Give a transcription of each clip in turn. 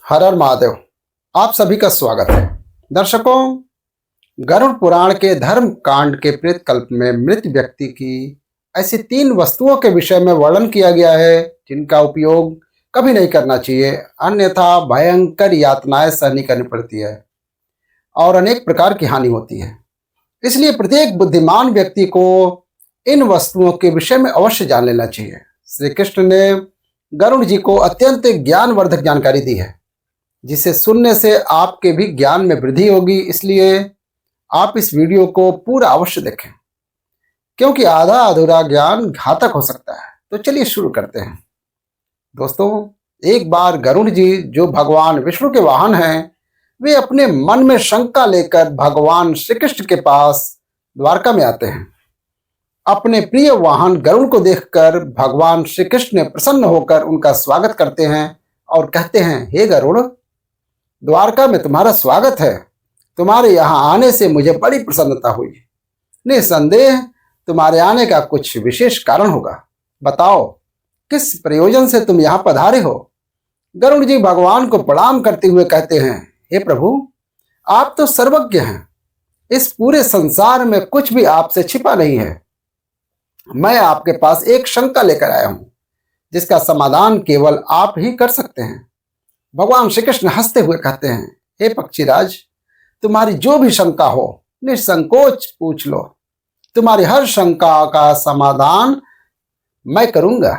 हर हर महादेव। आप सभी का स्वागत है। दर्शकों, गरुड़ पुराण के धर्म कांड के प्रेत कल्प में मृत व्यक्ति की ऐसी 3 वस्तुओं के विषय में वर्णन किया गया है जिनका उपयोग कभी नहीं करना चाहिए, अन्यथा भयंकर यातनाएं सहनी करनी पड़ती है और अनेक प्रकार की हानि होती है। इसलिए प्रत्येक बुद्धिमान व्यक्ति को इन वस्तुओं के विषय में अवश्य जान लेना चाहिए। श्री कृष्ण ने गरुड़ जी को अत्यंत ज्ञानवर्धक जानकारी दी है जिसे सुनने से आपके भी ज्ञान में वृद्धि होगी। इसलिए आप इस वीडियो को पूरा अवश्य देखें, क्योंकि आधा अधूरा ज्ञान घातक हो सकता है। तो चलिए शुरू करते हैं। दोस्तों, एक बार गरुड़ जी, जो भगवान विष्णु के वाहन हैं, वे अपने मन में शंका लेकर भगवान श्री कृष्ण के पास द्वारका में आते हैं। अपने प्रिय वाहन गरुड़ को देखकर भगवान श्री कृष्ण प्रसन्न होकर उनका स्वागत करते हैं और कहते हैं, हे गरुड़, द्वारका में तुम्हारा स्वागत है। तुम्हारे यहाँ आने से मुझे बड़ी प्रसन्नता हुई। निसंदेह तुम्हारे आने का कुछ विशेष कारण होगा। बताओ, किस प्रयोजन से तुम यहाँ पधारे हो? गरुड़ जी भगवान को प्रणाम करते हुए कहते हैं, हे प्रभु, आप तो सर्वज्ञ हैं। इस पूरे संसार में कुछ भी आपसे छिपा नहीं है। मैं आपके पास एक शंका लेकर आया हूं जिसका समाधान केवल आप ही कर सकते हैं। भगवान श्री कृष्ण हंसते हुए कहते हैं, हे पक्षीराज, तुम्हारी जो भी शंका हो निसंकोच पूछ लो। तुम्हारी हर शंका का समाधान मैं करूंगा।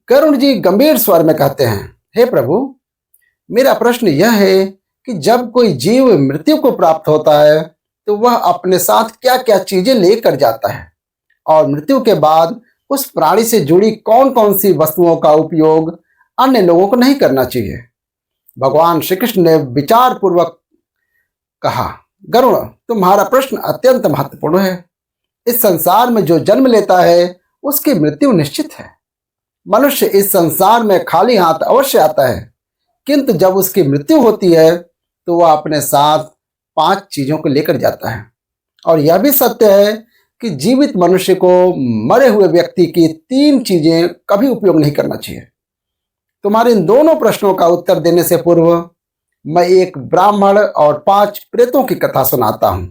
गरुड़ जी गंभीर स्वर में कहते हैं, हे प्रभु, मेरा प्रश्न यह है कि जब कोई जीव मृत्यु को प्राप्त होता है तो वह अपने साथ क्या क्या चीजें लेकर जाता है, और मृत्यु के बाद उस प्राणी से जुड़ी कौन कौन सी वस्तुओं का उपयोग अन्य लोगों को नहीं करना चाहिए। भगवान श्री कृष्ण ने विचार पूर्वक कहा, गरुड़, तुम्हारा प्रश्न अत्यंत महत्वपूर्ण है। इस संसार में जो जन्म लेता है उसकी मृत्यु निश्चित है। मनुष्य इस संसार में खाली हाथ अवश्य आता है, किंतु जब उसकी मृत्यु होती है तो वह अपने साथ 5 चीजों को लेकर जाता है। और यह भी सत्य है कि जीवित मनुष्य को मरे हुए व्यक्ति की 3 चीजें कभी उपयोग नहीं करना चाहिए। तुम्हारे इन दोनों प्रश्नों का उत्तर देने से पूर्व मैं एक ब्राह्मण और 5 प्रेतों की कथा सुनाता हूं,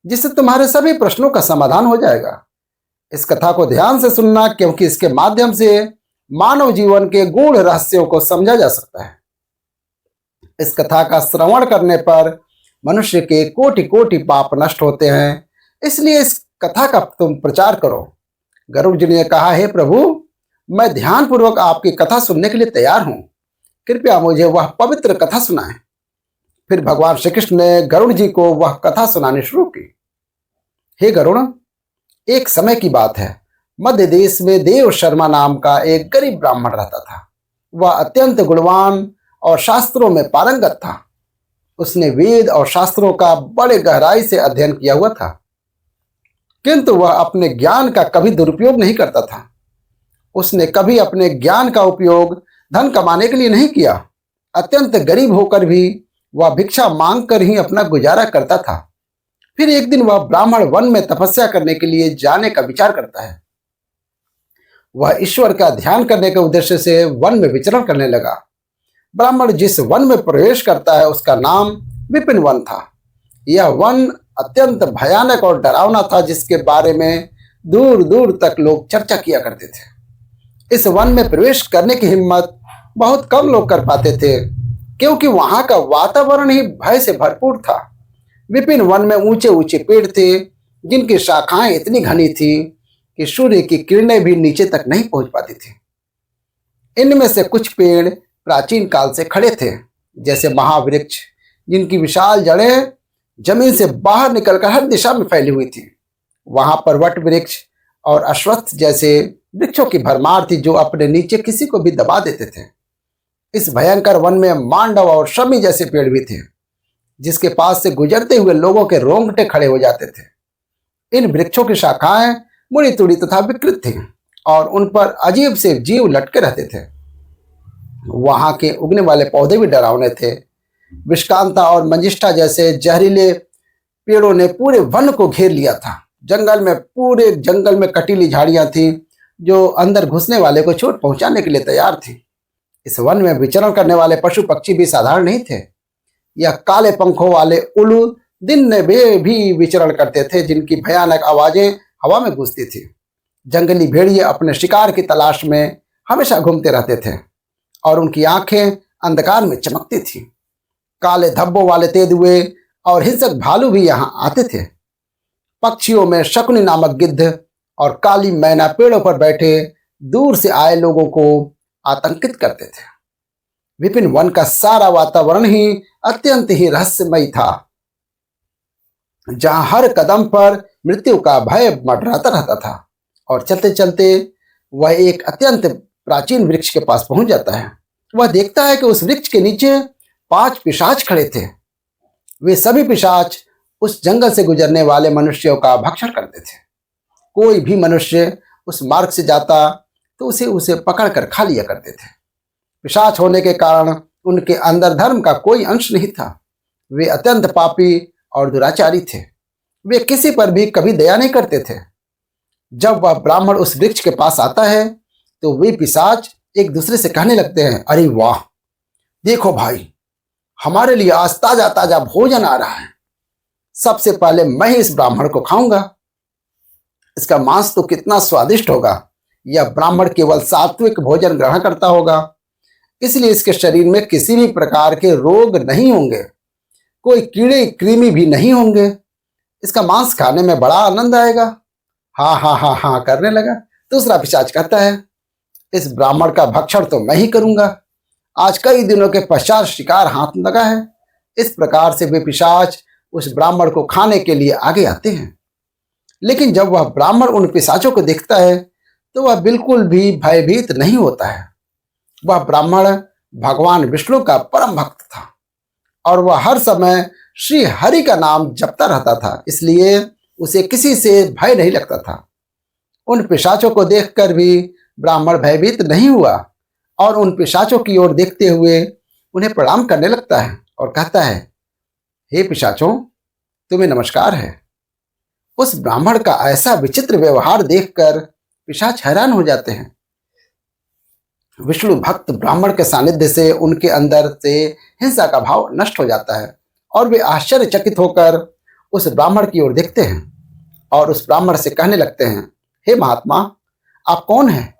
जिससे तुम्हारे सभी प्रश्नों का समाधान हो जाएगा। इस कथा को ध्यान से सुनना, क्योंकि इसके माध्यम से मानव जीवन के गूढ़ रहस्यों को समझा जा सकता है। इस कथा का श्रवण करने पर मनुष्य के कोटि कोटि पाप नष्ट होते हैं। इसलिए इस कथा का तुम प्रचार करो। गरुड़ जी ने कहा, हे प्रभु, मैं ध्यान पूर्वक आपकी कथा सुनने के लिए तैयार हूं। कृपया मुझे वह पवित्र कथा सुनाएं। फिर भगवान श्री कृष्ण ने गरुड़ जी को वह कथा सुनानी शुरू की। हे गरुड़, एक समय की बात है। मध्य देश में देव शर्मा नाम का एक गरीब ब्राह्मण रहता था। वह अत्यंत गुणवान और शास्त्रों में पारंगत था। उसने वेद और शास्त्रों का बड़े गहराई से अध्ययन किया हुआ था, किंतु वह अपने ज्ञान का कभी दुरुपयोग नहीं करता था। उसने कभी अपने ज्ञान का उपयोग धन कमाने के लिए नहीं किया। अत्यंत गरीब होकर भी वह भिक्षा मांगकर ही अपना गुजारा करता था। फिर एक दिन वह ब्राह्मण वन में तपस्या करने के लिए जाने का विचार करता है। वह ईश्वर का ध्यान करने के उद्देश्य से वन में विचरण करने लगा। ब्राह्मण जिस वन में प्रवेश करता है उसका नाम विपिन वन था। यह वन अत्यंत भयानक और डरावना था, जिसके बारे में दूर दूर तक लोग चर्चा किया करते थे। इस वन में प्रवेश करने की हिम्मत बहुत कम लोग कर पाते थे, क्योंकि वहां का वातावरण ही भय से भरपूर था। विपिन वन में ऊंचे ऊंचे पेड़ थे, जिनकी शाखाएं इतनी घनी थी कि सूर्य की किरणें भी नीचे तक नहीं पहुंच पाती थी। इनमें से कुछ पेड़ प्राचीन काल से खड़े थे, जैसे महावृक्ष, जिनकी विशाल जड़ें जमीन से बाहर निकलकर हर दिशा में फैली हुई थी। वहां पर वट वृक्ष और अश्वत्थ जैसे वृक्षों की भरमार थी, जो अपने नीचे किसी को भी दबा देते थे। इस भयंकर वन में मांडव और शमी जैसे पेड़ भी थे, जिसके पास से गुजरते हुए लोगों के रोंगटे खड़े हो जाते थे। इन वृक्षों की शाखाएं मुड़ी तुड़ी तथा विकृत थी और उन पर अजीब से जीव लटके रहते थे। वहां के उगने वाले पौधे भी डरावने थे। विष्कांता और मंजिष्ठा जैसे जहरीले पेड़ों ने पूरे वन को घेर लिया था। पूरे जंगल में कटीली झाड़ियां थी, जो अंदर घुसने वाले को चोट पहुंचाने के लिए तैयार थी। इस वन में विचरण करने वाले पशु पक्षी भी साधारण नहीं थे। यह काले पंखों वाले उल्लू दिन में भी विचरण करते थे, जिनकी भयानक आवाजें हवा में गूंजती थी। जंगली भेड़िए अपने शिकार की तलाश में हमेशा घूमते रहते थे और उनकी आंखें अंधकार में चमकती थी। काले धब्बों वाले तेंदुए और हिंसक भालू भी यहाँ आते थे। पक्षियों में शकुनी नामक गिद्ध और काली मैना पेड़ों पर बैठे दूर से आए लोगों को आतंकित करते थे। विपिन वन का सारा वातावरण ही अत्यंत ही रहस्यमय था, जहां हर कदम पर मृत्यु का भय मंडराता रहता था। और चलते चलते वह एक अत्यंत प्राचीन वृक्ष के पास पहुंच जाता है। वह देखता है कि उस वृक्ष के नीचे 5 पिशाच खड़े थे। वे सभी पिशाच उस जंगल से गुजरने वाले मनुष्यों का भक्षण करते थे। कोई भी मनुष्य उस मार्ग से जाता तो उसे पकड़कर खा लिया करते थे। पिशाच होने के कारण उनके अंदर धर्म का कोई अंश नहीं था। वे अत्यंत पापी और दुराचारी थे। वे किसी पर भी कभी दया नहीं करते थे। जब वह ब्राह्मण उस वृक्ष के पास आता है तो वे पिशाच एक दूसरे से कहने लगते हैं, अरे वाह, देखो भाई, हमारे लिए आज ताजा ताजा भोजन आ रहा है। सबसे पहले मैं ही इस ब्राह्मण को खाऊंगा। इसका मांस तो कितना स्वादिष्ट होगा। यह ब्राह्मण केवल सात्विक भोजन ग्रहण करता होगा, इसलिए इसके शरीर में किसी भी प्रकार के रोग नहीं होंगे, कोई कीड़े कृमि भी नहीं होंगे। इसका मांस खाने में बड़ा आनंद आएगा। हाँ हाँ हाँ हाँ करने लगा। दूसरा पिशाच कहता है, इस ब्राह्मण का भक्षण तो मैं ही करूंगा। आज कई दिनों के पश्चात शिकार हाथ लगा है। इस प्रकार से वे पिशाच उस ब्राह्मण को खाने के लिए आगे आते हैं। लेकिन जब वह ब्राह्मण उन पिशाचों को देखता है तो वह बिल्कुल भी भयभीत नहीं होता है। वह ब्राह्मण भगवान विष्णु का परम भक्त था और वह हर समय श्री हरि का नाम जपता रहता था, इसलिए उसे किसी से भय नहीं लगता था। उन पिशाचों को देखकर भी ब्राह्मण भयभीत नहीं हुआ और उन पिशाचों की ओर देखते हुए उन्हें प्रणाम करने लगता है और कहता है, हे पिशाचों, तुम्हें नमस्कार है। उस ब्राह्मण का ऐसा विचित्र व्यवहार देखकर पिशाच हैरान हो जाते हैं। विष्णु भक्त ब्राह्मण के सानिध्य से उनके अंदर से हिंसा का भाव नष्ट हो जाता है और वे आश्चर्यचकित होकर उस ब्राह्मण की ओर देखते हैं और उस ब्राह्मण से कहने लगते हैं, हे महात्मा, आप कौन हैं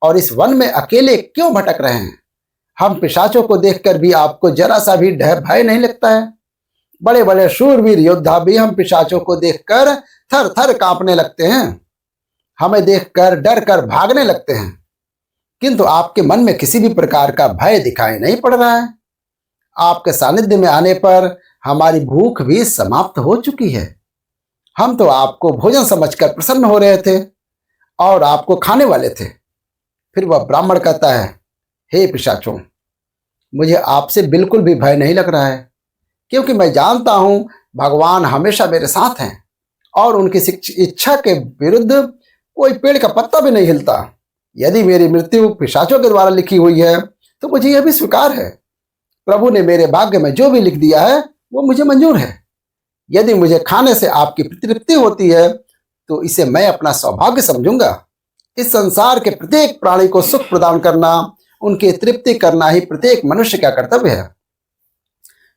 और इस वन में अकेले क्यों भटक रहे हैं? हम पिशाचों को देखकर भी आपको जरा सा भी भय नहीं लगता है? बड़े बड़े शूरवीर योद्धा भी हम पिशाचों को देखकर थर थर कांपने लगते हैं, हमें देखकर डर कर भागने लगते हैं, किंतु आपके मन में किसी भी प्रकार का भय दिखाई नहीं पड़ रहा है। आपके सानिध्य में आने पर हमारी भूख भी समाप्त हो चुकी है। हम तो आपको भोजन समझकर प्रसन्न हो रहे थे और आपको खाने वाले थे। फिर वह ब्राह्मण कहता है, हे पिशाचों, मुझे आपसे बिल्कुल भी भय नहीं लग रहा है, क्योंकि मैं जानता हूं भगवान हमेशा मेरे साथ हैं और उनकी इच्छा के विरुद्ध कोई पेड़ का पत्ता भी नहीं हिलता। यदि मेरी मृत्यु पिशाचों के द्वारा लिखी हुई है तो मुझे यह भी स्वीकार है। प्रभु ने मेरे भाग्य में जो भी लिख दिया है वो मुझे मंजूर है। यदि मुझे खाने से आपकी तृप्ति होती है तो इसे मैं अपना सौभाग्य समझूंगा। इस संसार के प्रत्येक प्राणी को सुख प्रदान करना, उनकी तृप्ति करना ही प्रत्येक मनुष्य का कर्तव्य है।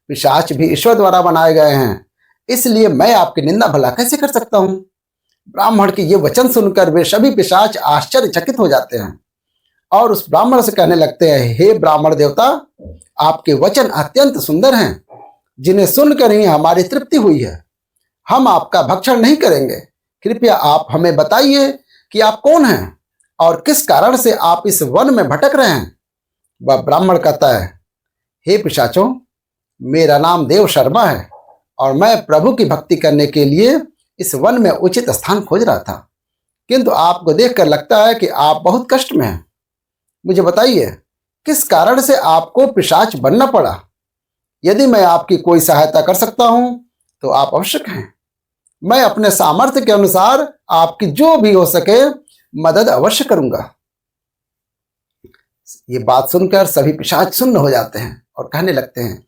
पिशाच भी ईश्वर द्वारा बनाए गए हैं, इसलिए मैं आपकी निंदा भला कैसे कर सकता हूं? ब्राह्मण के ये वचन सुनकर वे सभी पिशाच आश्चर्यचकित हो जाते हैं और उस ब्राह्मण से कहने लगते हैं, हे ब्राह्मण देवता, आपके वचन अत्यंत सुंदर हैं, जिन्हें सुनकर ही हमारी तृप्ति हुई है। हम आपका भक्षण नहीं करेंगे। कृपया आप हमें बताइए कि आप कौन हैं और किस कारण से आप इस वन में भटक रहे हैं? वह ब्राह्मण कहता है, हे पिशाचों, मेरा नाम देव शर्मा है और मैं प्रभु की भक्ति करने के लिए इस वन में उचित स्थान खोज रहा था, किंतु आपको देखकर लगता है कि आप बहुत कष्ट में हैं। मुझे बताइए, किस कारण से आपको पिशाच बनना पड़ा? यदि मैं आपकी कोई सहायता कर सकता हूं तो आप अवश्य कहें। मैं अपने सामर्थ्य के अनुसार आपकी जो भी हो सके मदद अवश्य करूंगा। ये बात सुनकर सभी पिशाच सुन्न हो जाते हैं और कहने लगते हैं,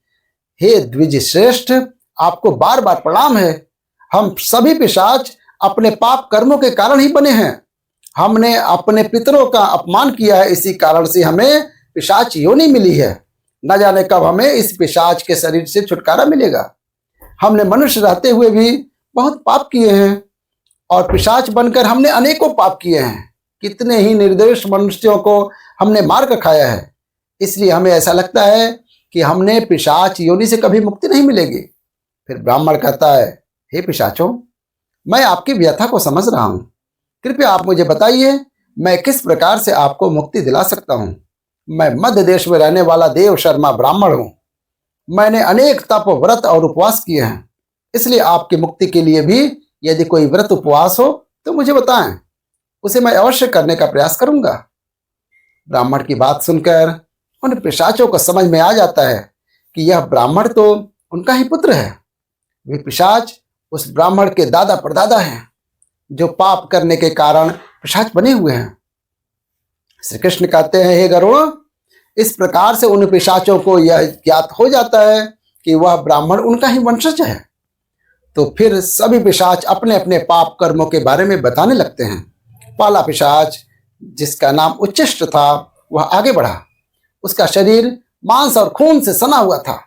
हे द्विज श्रेष्ठ, आपको बार बार प्रणाम है। हम सभी पिशाच अपने पाप कर्मों के कारण ही बने हैं। हमने अपने पितरों का अपमान किया है, इसी कारण से हमें पिशाच योनि मिली है। न जाने कब हमें इस पिशाच के शरीर से छुटकारा मिलेगा। हमने मनुष्य रहते हुए भी बहुत पाप किए हैं और पिशाच बनकर हमने अनेकों पाप किए हैं। कितने ही निर्दोष मनुष्यों को हमने मार कर खाया है। इसलिए हमें ऐसा लगता है कि हमने पिशाच योनि से कभी मुक्ति नहीं मिलेगी। फिर ब्राह्मण कहता है, हे पिशाचों, मैं आपकी व्यथा को समझ रहा हूं। कृपया आप मुझे बताइए, मैं किस प्रकार से आपको मुक्ति दिला सकता हूं। मैं मध्य देश में रहने वाला देव शर्मा ब्राह्मण हूं। मैंने अनेक तप, व्रत और उपवास किए हैं। इसलिए आपकी मुक्ति के लिए भी यदि कोई व्रत उपवास हो तो मुझे बताएं, उसे मैं अवश्य करने का प्रयास करूंगा। ब्राह्मण की बात सुनकर उन पिशाचों को समझ में आ जाता है कि यह ब्राह्मण तो उनका ही पुत्र है। वे पिशाच उस ब्राह्मण के दादा परदादा हैं, जो पाप करने के कारण पिशाच बने हुए हैं। श्री कृष्ण कहते हैं, हे गरुड़, इस प्रकार से उन पिशाचों को यह ज्ञात हो जाता है कि वह ब्राह्मण उनका ही वंशज है। तो फिर सभी पिशाच अपने अपने पाप कर्मों के बारे में बताने लगते हैं। पहला पिशाच, जिसका नाम उच्चिष्ट था, वह आगे बढ़ा। उसका शरीर मांस और खून से सना हुआ था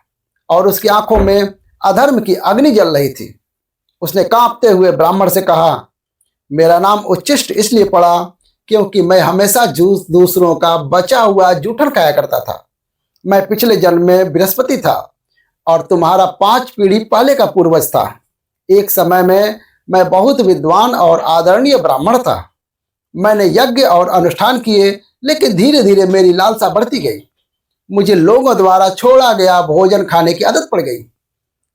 और उसकी आंखों में अधर्म की अग्नि जल रही थी। उसने कांपते हुए ब्राह्मण से कहा, मेरा नाम उच्चिष्ट इसलिए पड़ा क्योंकि मैं हमेशा दूसरों का बचा हुआ जूठन खाया करता था। मैं पिछले जन्म में बृहस्पति था और तुम्हारा 5 पीढ़ी पहले का पूर्वज था। एक समय में मैं बहुत विद्वान और आदरणीय ब्राह्मण था। मैंने यज्ञ और अनुष्ठान किए, लेकिन धीरे धीरे मेरी लालसा बढ़ती गई। मुझे लोगों द्वारा छोड़ा गया भोजन खाने की आदत पड़ गई।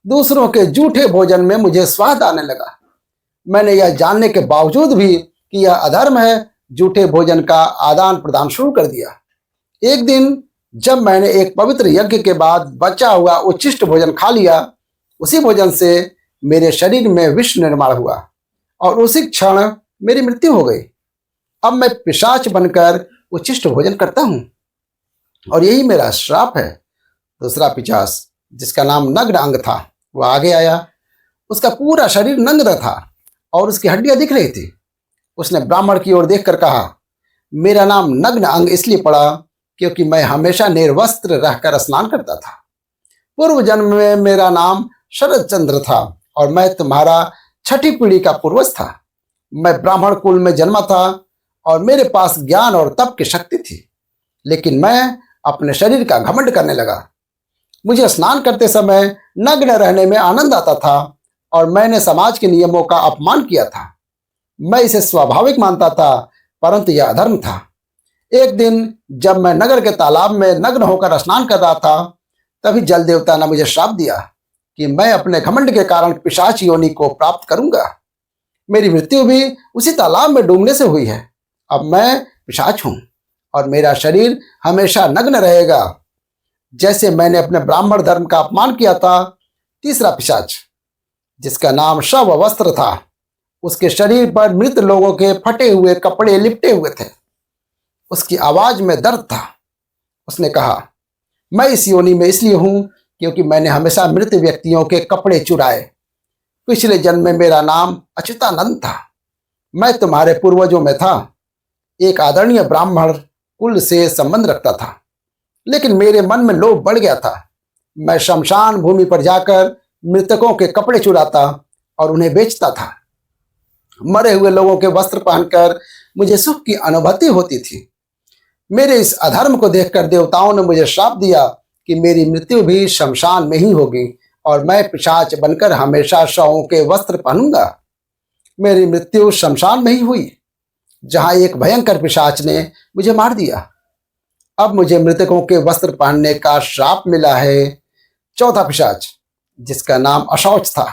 दूसरों के जूठे भोजन में मुझे स्वाद आने लगा। मैंने यह जानने के बावजूद भी कि यह अधर्म है, जूठे भोजन का आदान प्रदान शुरू कर दिया। एक दिन जब मैंने एक पवित्र यज्ञ के बाद बचा हुआ उच्छिष्ट भोजन खा लिया, उसी भोजन से मेरे शरीर में विष निर्माण हुआ और उसी क्षण मेरी मृत्यु हो गई। अब मैं पिशाच बनकर उच्छिष्ट भोजन करता हूं और यही मेरा श्राप है। दूसरा पिशाच, जिसका नाम नग्न अंग था, वह आगे आया। उसका पूरा शरीर नग्न था और उसकी हड्डियां दिख रही थी। उसने ब्राह्मण की ओर देखकर कहा, मेरा नाम नग्न अंग इसलिए पड़ा क्योंकि मैं हमेशा निर्वस्त्र रहकर स्नान करता था। पूर्व जन्म में मेरा नाम शरद चंद्र था और मैं तुम्हारा 6ठी पीढ़ी का पूर्वज था। मैं ब्राह्मण कुल में जन्मा था और मेरे पास ज्ञान और तप की शक्ति थी, लेकिन मैं अपने शरीर का घमंड करने लगा। मुझे स्नान करते समय नग्न रहने में आनंद आता था और मैंने समाज के नियमों का अपमान किया था। मैं इसे स्वाभाविक मानता था, परंतु यह अधर्म था। एक दिन जब मैं नगर के तालाब में नग्न होकर स्नान कर रहा था, तभी जल देवता ने मुझे श्राप दिया कि मैं अपने घमंड के कारण पिशाच योनि को प्राप्त करूंगा। मेरी मृत्यु भी उसी तालाब में डूबने से हुई है। अब मैं पिशाच हूं और मेरा शरीर हमेशा नग्न रहेगा, जैसे मैंने अपने ब्राह्मण धर्म का अपमान किया था। तीसरा पिशाच, जिसका नाम शव वस्त्र था, उसके शरीर पर मृत लोगों के फटे हुए कपड़े लिपटे हुए थे। उसकी आवाज में दर्द था। उसने कहा, मैं इस योनि में इसलिए हूं क्योंकि मैंने हमेशा मृत व्यक्तियों के कपड़े चुराए। पिछले जन्म में मेरा नाम अच्युतानंद था। मैं तुम्हारे पूर्वजों में था। एक आदरणीय ब्राह्मण कुल से संबंध रखता था, लेकिन मेरे मन में लोभ बढ़ गया था। मैं शमशान भूमि पर जाकर मृतकों के कपड़े चुराता और उन्हें बेचता था। मरे हुए लोगों के वस्त्र पहनकर मुझे सुख की अनुभूति होती थी। मेरे इस अधर्म को देखकर देवताओं ने मुझे श्राप दिया कि मेरी मृत्यु भी शमशान में ही होगी और मैं पिशाच बनकर हमेशा शवों के वस्त्र पहनूंगा। मेरी मृत्यु शमशान में ही हुई, जहां एक भयंकर पिशाच ने मुझे मार दिया। अब मुझे मृतकों के वस्त्र पहनने का श्राप मिला है। चौथा पिशाच, जिसका नाम अशौच था,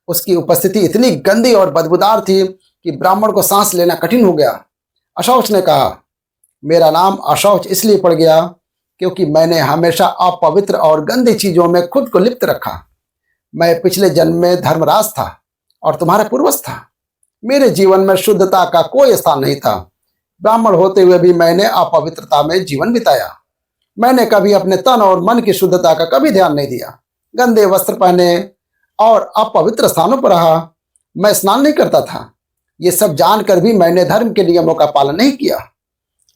उसकी उपस्थिति इतनी गंदी और बदबूदार थी कि ब्राह्मण को सांस लेना कठिन हो गया। अशौच ने कहा, मेरा नाम अशौच इसलिए पड़ गया क्योंकि मैंने हमेशा अपवित्र और गंदी चीजों में खुद को लिप्त रखा। मैं पिछले जन्म में धर्मराज था और तुम्हारा पूर्वज था। मेरे जीवन में शुद्धता का कोई स्थान नहीं था। ब्राह्मण होते हुए भी मैंने अपवित्रता में जीवन बिताया। मैंने कभी अपने तन और मन की शुद्धता का कभी ध्यान नहीं दिया। गंदे वस्त्र पहने और अपवित्र स्थानों पर रहा। मैं स्नान नहीं करता था। ये सब जानकर भी मैंने धर्म के नियमों का पालन नहीं किया।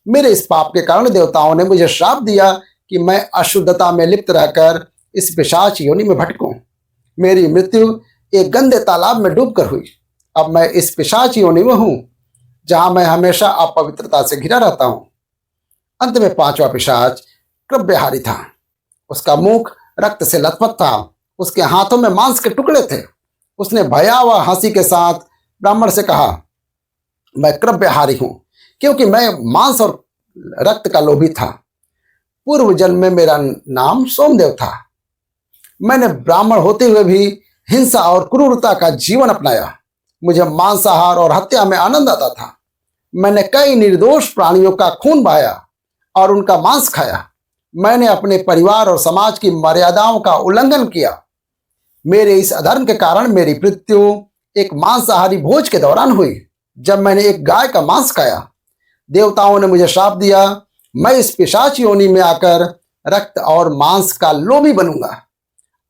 मेरे इस पाप के कारण देवताओं ने मुझे श्राप दिया कि मैं अशुद्धता में लिप्त रहकर इस पिशाच योनि में भटकूं। मेरी मृत्यु एक गंदे तालाब में डूबकर हुई। अब मैं इस पिशाच योनि में हूं, जहां मैं हमेशा अपवित्रता से घिरा रहता हूं। अंत में पांचवा पिशाच क्रव्यहारी था। उसका मुख रक्त से लथपथ था। उसके हाथों में मांस के टुकड़े थे। उसने भयावह हंसी के साथ ब्राह्मण से कहा, मैं क्रव्यहारी हूं क्योंकि मैं मांस और रक्त का लोभी था। पूर्व जन्म में मेरा नाम सोमदेव था। मैंने ब्राह्मण होते हुए भी हिंसा और क्रूरता का जीवन अपनाया। मुझे मांसाहार और हत्या में आनंद आता था। मैंने कई निर्दोष प्राणियों का खून बहाया और उनका मांस खाया। मैंने अपने परिवार और समाज की मर्यादाओं का उल्लंघन किया। मेरे इस अधर्म के कारण मेरी मृत्यु एक मांसाहारी भोज के दौरान हुई, जब मैंने एक गाय का मांस खाया। देवताओं ने मुझे श्राप दिया, मैं इस पिशाच योनि में आकर रक्त और मांस का लोभी बनूंगा।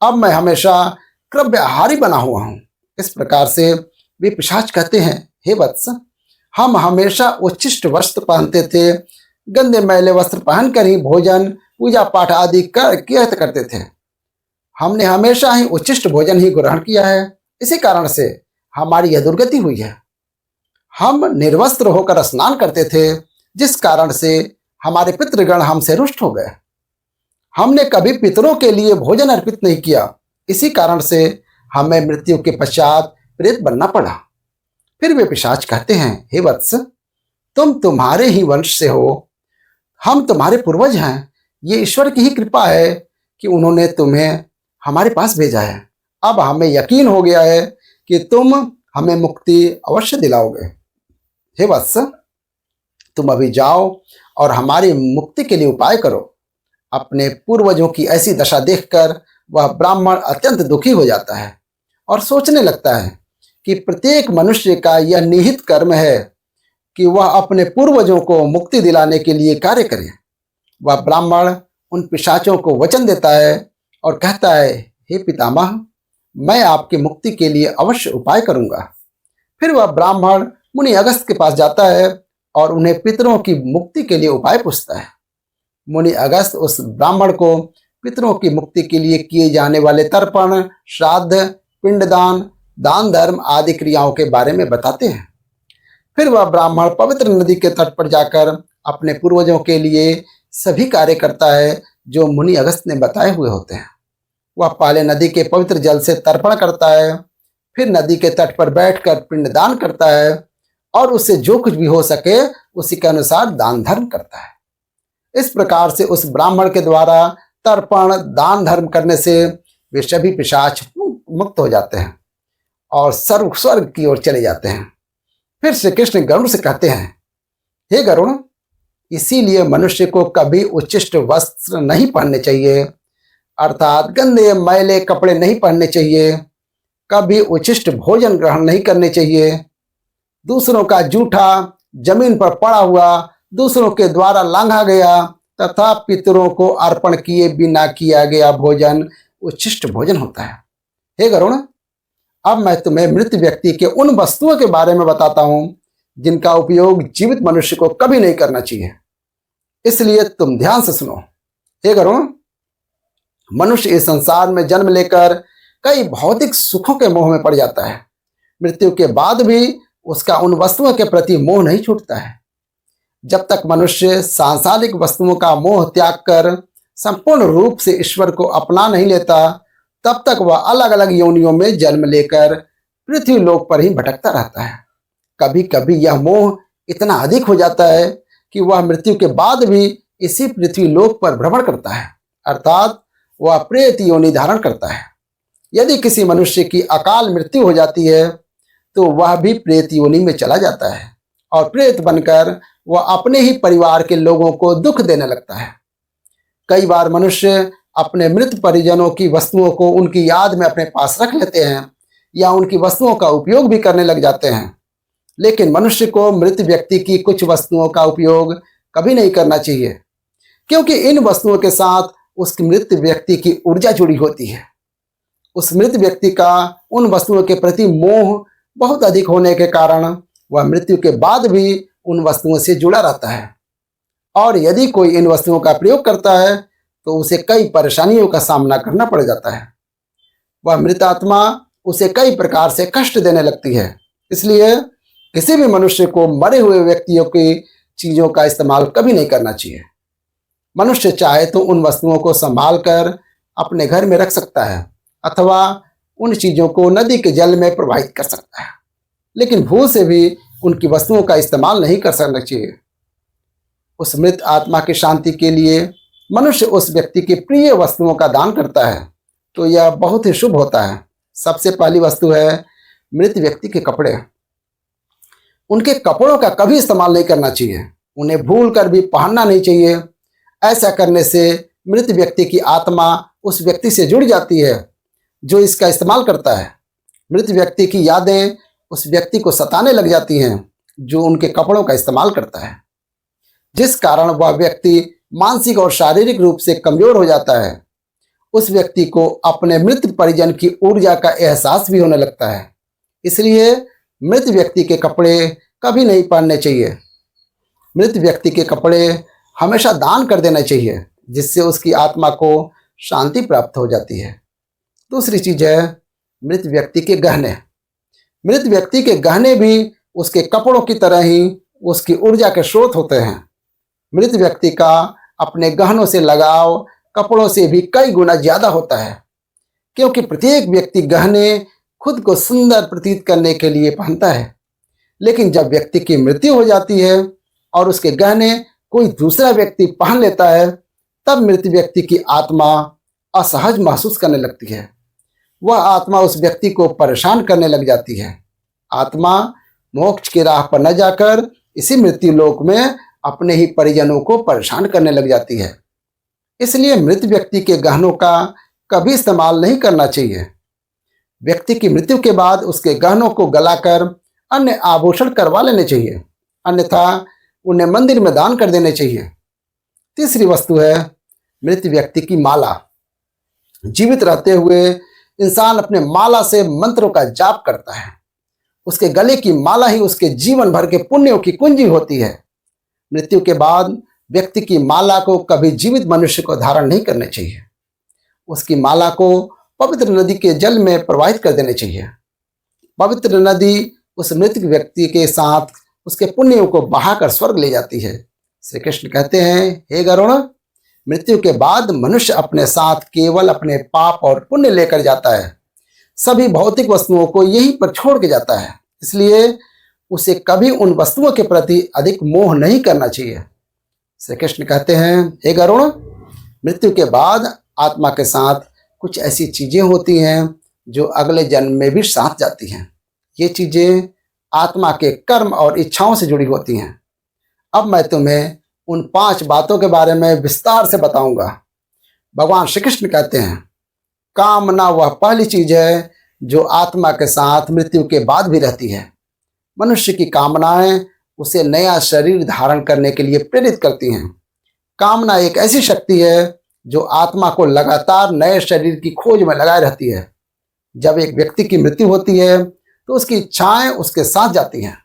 अब मैं हमेशा क्रव्यहारी बना हुआ हूं। इस प्रकार से वे पिशाच कहते हैं, हे वत्स, हम हमेशा उच्छिष्ट वस्त्र पहनते थे। गंदे मैले वस्त्र पहनकर ही भोजन, पूजा पाठ आदि किया करते थे। हमने हमेशा ही उच्छिष्ट भोजन ही ग्रहण किया है। इसी कारण से हमारी यह दुर्गति हुई है। हम निर्वस्त्र होकर स्नान करते थे, जिस कारण से हमारे पितृगण हमसे रुष्ट हो गए। हमने कभी पितरों के लिए भोजन अर्पित नहीं किया। इसी कारण से हमें मृत्यु के पश्चात प्रेत बनना पड़ा। फिर वे पिशाच कहते हैं, हे वत्स, तुम तुम्हारे ही वंश से हो। हम तुम्हारे पूर्वज हैं। ये ईश्वर की ही कृपा है कि उन्होंने तुम्हें हमारे पास भेजा है। अब हमें यकीन हो गया है कि तुम हमें मुक्ति अवश्य दिलाओगे। हे वत्स, तुम अभी जाओ और हमारी मुक्ति के लिए उपाय करो। अपने पूर्वजों की ऐसी दशा देखकर वह ब्राह्मण अत्यंत दुखी हो जाता है और सोचने लगता है कि प्रत्येक मनुष्य का यह निहित कर्म है कि वह अपने पूर्वजों को मुक्ति दिलाने के लिए कार्य करे। वह ब्राह्मण उन पिशाचों को वचन देता है और कहता है, हे पितामह, मैं आपकी मुक्ति के लिए अवश्य उपाय करूंगा। फिर वह ब्राह्मण मुनि अगस्त के पास जाता है और उन्हें पितरों की मुक्ति के लिए उपाय पूछता है। मुनि अगस्त उस ब्राह्मण को पितरों की मुक्ति के लिए किए जाने वाले तर्पण, श्राद्ध, पिंडदान, दान धर्म आदि क्रियाओं के बारे में बताते हैं। फिर वह ब्राह्मण पवित्र नदी के तट पर जाकर अपने पूर्वजों के लिए सभी कार्य करता है जो मुनि अगस्त ने बताए हुए होते हैं। वह पहले नदी के पवित्र जल से तर्पण करता है, फिर नदी के तट पर बैठकर पिंडदान करता है और उससे जो कुछ भी हो सके उसी के अनुसार दान धर्म करता है। इस प्रकार से उस ब्राह्मण के द्वारा तर्पण, दान धर्म करने से वे सभी पिशाच मुक्त हो जाते हैं और स्वर्ग की ओर चले जाते हैं। फिर श्री कृष्ण गरुड़ से कहते हैं, हे गरुड़, इसीलिए मनुष्य को कभी उच्छिष्ट वस्त्र नहीं पहनने चाहिए, अर्थात गंदे मैले कपड़े नहीं पहनने चाहिए। कभी उच्छिष्ट भोजन ग्रहण नहीं करने चाहिए। दूसरों का जूठा, जमीन पर पड़ा हुआ, दूसरों के द्वारा लांघा गया तथा पितरों को अर्पण किए बिना किया गया भोजन उच्छिष्ट भोजन होता है। हे गरुड़, अब मैं तुम्हें मृत व्यक्ति के उन वस्तुओं के बारे में बताता हूं जिनका उपयोग जीवित मनुष्य को कभी नहीं करना चाहिए। इसलिए तुम ध्यान से सुनो। हे गरुड़, मनुष्य इस संसार में जन्म लेकर कई भौतिक सुखों के मोह में पड़ जाता है। मृत्यु के बाद भी उसका उन वस्तुओं के प्रति मोह नहीं छूटता है। जब तक मनुष्य सांसारिक वस्तुओं का मोह त्याग कर संपूर्ण रूप से ईश्वर को अपना नहीं लेता, तब तक वह अलग अलग योनियों में जन्म लेकर पृथ्वी लोक पर ही भटकता रहता है। कभी कभी यह मोह इतना अधिक हो जाता है कि वह मृत्यु के बाद भी इसी पृथ्वी लोक पर भ्रमण करता है, अर्थात वह प्रेत योनि धारण करता है। यदि किसी मनुष्य की अकाल मृत्यु हो जाती है तो वह भी प्रेत योनि में चला जाता है और प्रेत बनकर वह अपने ही परिवार के लोगों को दुख देने लगता है। कई बार मनुष्य अपने मृत परिजनों की वस्तुओं को उनकी याद में अपने पास रख लेते हैं या उनकी वस्तुओं का उपयोग भी करने लग जाते हैं। लेकिन मनुष्य को मृत व्यक्ति की कुछ वस्तुओं का उपयोग कभी नहीं करना चाहिए, क्योंकि इन वस्तुओं के साथ उस मृत व्यक्ति की ऊर्जा जुड़ी होती है। उस मृत व्यक्ति का उन वस्तुओं के प्रति मोह बहुत अधिक होने के कारण वह मृत्यु के बाद भी उन वस्तुओं से जुड़ा रहता है। और यदि कोई इन वस्तुओं का प्रयोग करता है तो उसे कई परेशानियों का सामना करना पड़ जाता है। वह मृत आत्मा उसे कई प्रकार से कष्ट देने लगती है। इसलिए किसी भी मनुष्य को मरे हुए व्यक्तियों की चीजों का इस्तेमाल कभी नहीं करना चाहिए। मनुष्य चाहे तो उन वस्तुओं को संभाल कर अपने घर में रख सकता है अथवा उन चीजों को नदी के जल में प्रवाहित कर सकता है, लेकिन भूल से भी उनकी वस्तुओं का इस्तेमाल नहीं कर सकना चाहिए। उस मृत आत्मा की शांति के लिए मनुष्य उस व्यक्ति की प्रिय वस्तुओं का दान करता है तो यह बहुत ही शुभ होता है। सबसे पहली वस्तु है मृत व्यक्ति के कपड़े। उनके कपड़ों का कभी इस्तेमाल नहीं करना चाहिए, उन्हें भूल कर भी पहनना नहीं चाहिए। ऐसा करने से मृत व्यक्ति की आत्मा उस व्यक्ति से जुड़ जाती है जो इसका इस्तेमाल करता है। मृत व्यक्ति की यादें उस व्यक्ति को सताने लग जाती हैं जो उनके कपड़ों का इस्तेमाल करता है, जिस कारण वह व्यक्ति मानसिक और शारीरिक रूप से कमजोर हो जाता है। उस व्यक्ति को अपने मृत परिजन की ऊर्जा का एहसास भी होने लगता है। इसलिए मृत व्यक्ति के कपड़े कभी नहीं पहनने चाहिए। मृत व्यक्ति के कपड़े हमेशा दान कर देना चाहिए, जिससे उसकी आत्मा को शांति प्राप्त हो जाती है। दूसरी चीज है मृत व्यक्ति के गहने। मृत व्यक्ति के गहने भी उसके कपड़ों की तरह ही उसकी ऊर्जा के स्रोत होते हैं। मृत व्यक्ति का अपने गहनों से लगाव कपड़ों से भी कई गुना ज्यादा होता है, क्योंकि प्रत्येक व्यक्ति गहने खुद को सुंदर प्रतीत करने के लिए पहनता है। लेकिन जब व्यक्ति की मृत्यु हो जाती है और उसके गहने कोई दूसरा व्यक्ति पहन लेता है, तब मृत व्यक्ति की आत्मा असहज महसूस करने लगती है। वह आत्मा उस व्यक्ति को परेशान करने लग जाती है। आत्मा मोक्ष की राह पर न जाकर इसी मृत्यु लोक में अपने ही परिजनों को परेशान करने लग जाती है। इसलिए मृत व्यक्ति के गहनों का कभी इस्तेमाल नहीं करना चाहिए। व्यक्ति की मृत्यु के बाद उसके गहनों को गलाकर अन्य आभूषण करवा लेने चाहिए, अन्यथा उन्हें मंदिर में दान कर देने चाहिए। तीसरी वस्तु है मृत व्यक्ति की माला। जीवित रहते हुए इंसान अपने माला से मंत्रों का जाप करता है। उसके गले की माला ही उसके जीवन भर के पुण्यों की कुंजी होती है। मृत्यु के बाद व्यक्ति की माला को कभी जीवित मनुष्य को धारण नहीं करना चाहिए। उसकी माला को पवित्र नदी के जल में प्रवाहित कर देने चाहिए। पवित्र नदी उस मृत व्यक्ति के साथ उसके पुण्यों को बहाकर स्वर्ग ले जाती है। श्री कृष्ण कहते हैं, हे गरुण, मृत्यु के बाद मनुष्य अपने साथ केवल अपने पाप और पुण्य लेकर जाता है। सभी भौतिक वस्तुओं को यहीं पर छोड़ के जाता है। इसलिए उसे कभी उन वस्तुओं के प्रति अधिक मोह नहीं करना चाहिए। श्री कृष्ण कहते हैं, हे गरुण, मृत्यु के बाद आत्मा के साथ कुछ ऐसी चीजें होती हैं जो अगले जन्म में भी साथ जाती हैं। ये चीजें आत्मा के कर्म और इच्छाओं से जुड़ी होती हैं। अब मैं तुम्हें उन 5 बातों के बारे में विस्तार से बताऊंगा। भगवान श्री कृष्ण कहते हैं, कामना वह पहली चीज है जो आत्मा के साथ मृत्यु के बाद भी रहती है। मनुष्य की कामनाएं उसे नया शरीर धारण करने के लिए प्रेरित करती हैं। कामना एक ऐसी शक्ति है जो आत्मा को लगातार नए शरीर की खोज में लगाए रहती है। जब एक व्यक्ति की मृत्यु होती है तो उसकी इच्छाएं उसके साथ जाती हैं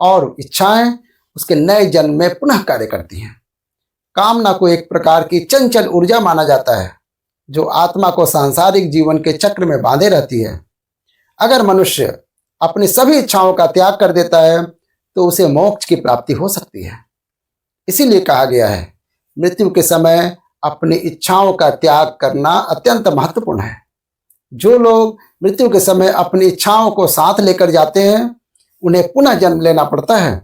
और इच्छाएं उसके नए जन्म में पुनः कार्य करती हैं। कामना को एक प्रकार की चंचल ऊर्जा माना जाता है जो आत्मा को सांसारिक जीवन के चक्र में बांधे रहती है। अगर मनुष्य अपनी सभी इच्छाओं का त्याग कर देता है तो उसे मोक्ष की प्राप्ति हो सकती है। इसीलिए कहा गया है, मृत्यु के समय अपनी इच्छाओं का त्याग करना अत्यंत महत्वपूर्ण है। जो लोग मृत्यु के समय अपनी इच्छाओं को साथ लेकर जाते हैं उन्हें पुनः जन्म लेना पड़ता है,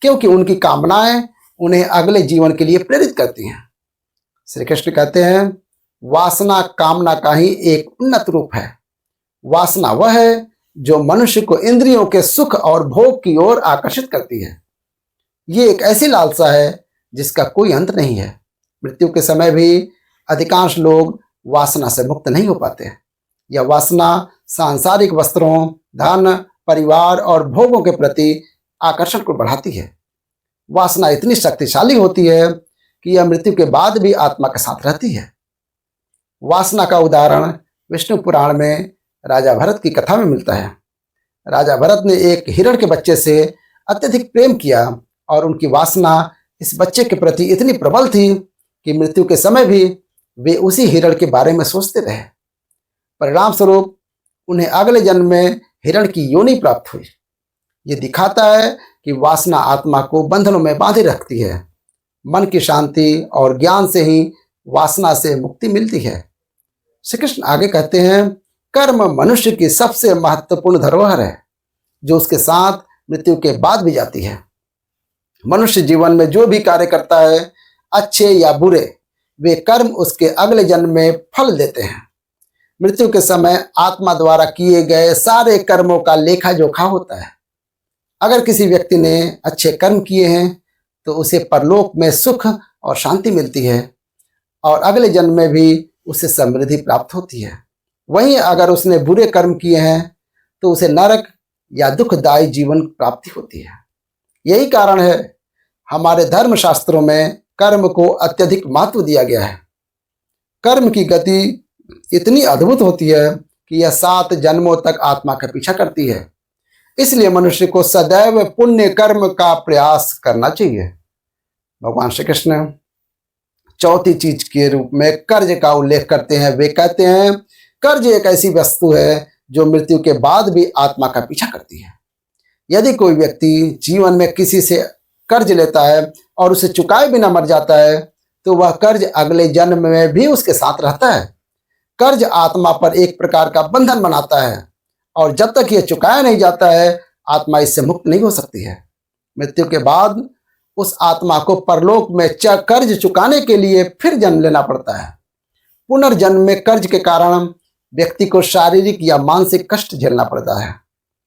क्योंकि उनकी कामनाएं उन्हें अगले जीवन के लिए प्रेरित करती हैं। श्री कृष्ण कहते हैं, वासना कामना का ही एक उन्नत रूप है। वासना वह है जो मनुष्य को इंद्रियों के सुख और भोग की ओर आकर्षित करती है। ये एक ऐसी लालसा है जिसका कोई अंत नहीं है। मृत्यु के समय भी अधिकांश लोग वासना से मुक्त नहीं हो पाते। यह वासना सांसारिक वस्त्रों, धन, परिवार और भोगों के प्रति आकर्षण को बढ़ाती है। वासना इतनी शक्तिशाली होती है कि यह मृत्यु के बाद भी आत्मा के साथ रहती है। वासना का उदाहरण विष्णु पुराण में राजा भरत की कथा में मिलता है। राजा भरत ने एक हिरण के बच्चे से अत्यधिक प्रेम किया और उनकी वासना इस बच्चे के प्रति इतनी प्रबल थी कि मृत्यु के समय भी वे उसी हिरण के बारे में सोचते रहे। परिणाम स्वरूप उन्हें अगले जन्म में हिरण की योनि प्राप्त हुई। ये दिखाता है कि वासना आत्मा को बंधनों में बांधे रखती है। मन की शांति और ज्ञान से ही वासना से मुक्ति मिलती है। श्री कृष्ण आगे कहते हैं, कर्म मनुष्य की सबसे महत्वपूर्ण धरोहर है जो उसके साथ मृत्यु के बाद भी जाती है। मनुष्य जीवन में जो भी कार्य करता है, अच्छे या बुरे, वे कर्म उसके अगले जन्म में फल देते हैं। मृत्यु के समय आत्मा द्वारा किए गए सारे कर्मों का लेखा जोखा होता है। अगर किसी व्यक्ति ने अच्छे कर्म किए हैं तो उसे परलोक में सुख और शांति मिलती है और अगले जन्म में भी उसे समृद्धि प्राप्त होती है। वहीं अगर उसने बुरे कर्म किए हैं तो उसे नरक या दुखदायी जीवन प्राप्ति होती है। यही कारण है हमारे धर्म शास्त्रों में कर्म को अत्यधिक महत्व दिया गया है। कर्म की गति इतनी अद्भुत होती है कि यह 7 जन्मों तक आत्मा का पीछा करती है। इसलिए मनुष्य को सदैव पुण्य कर्म का प्रयास करना चाहिए। भगवान श्री कृष्ण चौथी चीज के रूप में कर्ज का उल्लेख करते हैं। वे कहते हैं, कर्ज एक ऐसी वस्तु है जो मृत्यु के बाद भी आत्मा का पीछा करती है। यदि कोई व्यक्ति जीवन में किसी से कर्ज लेता है और उसे चुकाए बिना मर जाता है तो वह कर्ज अगले जन्म में भी उसके साथ रहता है। कर्ज आत्मा पर एक प्रकार का बंधन बनाता है और जब तक यह चुकाया नहीं जाता है आत्मा इससे मुक्त नहीं हो सकती है। मृत्यु के बाद उस आत्मा को परलोक में कर्ज चुकाने के लिए फिर जन्म लेना पड़ता है। पुनर्जन्म में कर्ज के कारण व्यक्ति को शारीरिक या मानसिक कष्ट झेलना पड़ता है।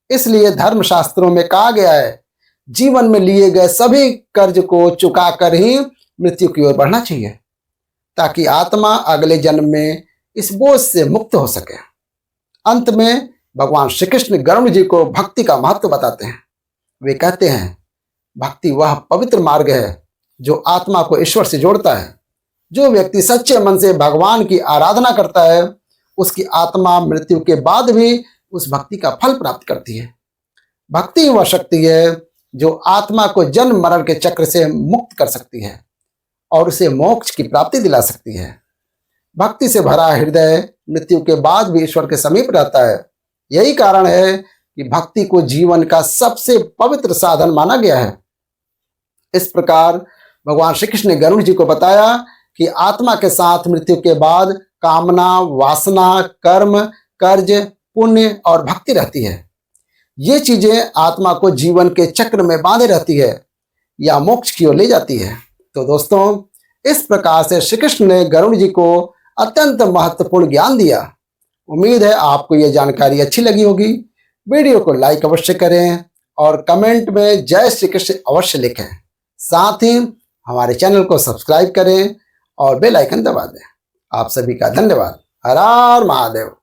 इसलिए धर्मशास्त्रों में कहा गया है, जीवन में लिए गए सभी कर्ज को चुकाकर ही मृत्यु की ओर बढ़ना चाहिए ताकि आत्मा अगले जन्म में इस बोझ से मुक्त हो सके। अंत में भगवान श्री कृष्ण गरुड़ जी को भक्ति का महत्व बताते हैं। वे कहते हैं, भक्ति वह पवित्र मार्ग है जो आत्मा को ईश्वर से जोड़ता है। जो व्यक्ति सच्चे मन से भगवान की आराधना करता है उसकी आत्मा मृत्यु के बाद भी उस भक्ति का फल प्राप्त करती है। भक्ति वह शक्ति है जो आत्मा को जन्म मरण के चक्र से मुक्त कर सकती है और उसे मोक्ष की प्राप्ति दिला सकती है। भक्ति से भरा हृदय मृत्यु के बाद भी ईश्वर के समीप रहता है। यही कारण है कि भक्ति को जीवन का सबसे पवित्र साधन माना गया है। इस प्रकार भगवान श्री कृष्ण ने गरुड़ जी को बताया कि आत्मा के साथ मृत्यु के बाद कामना, वासना, कर्म, कर्ज, पुण्य और भक्ति रहती है। ये चीजें आत्मा को जीवन के चक्र में बांधे रहती है या मोक्ष की ओर ले जाती है। तो दोस्तों, इस प्रकार से श्री कृष्ण ने गरुड़ जी को अत्यंत महत्वपूर्ण ज्ञान दिया। उम्मीद है आपको यह जानकारी अच्छी लगी होगी। वीडियो को लाइक अवश्य करें और कमेंट में जय श्री कृष्ण अवश्य लिखें। साथ ही हमारे चैनल को सब्सक्राइब करें और बेल आइकन दबा दें। आप सभी का धन्यवाद। हर हर महादेव।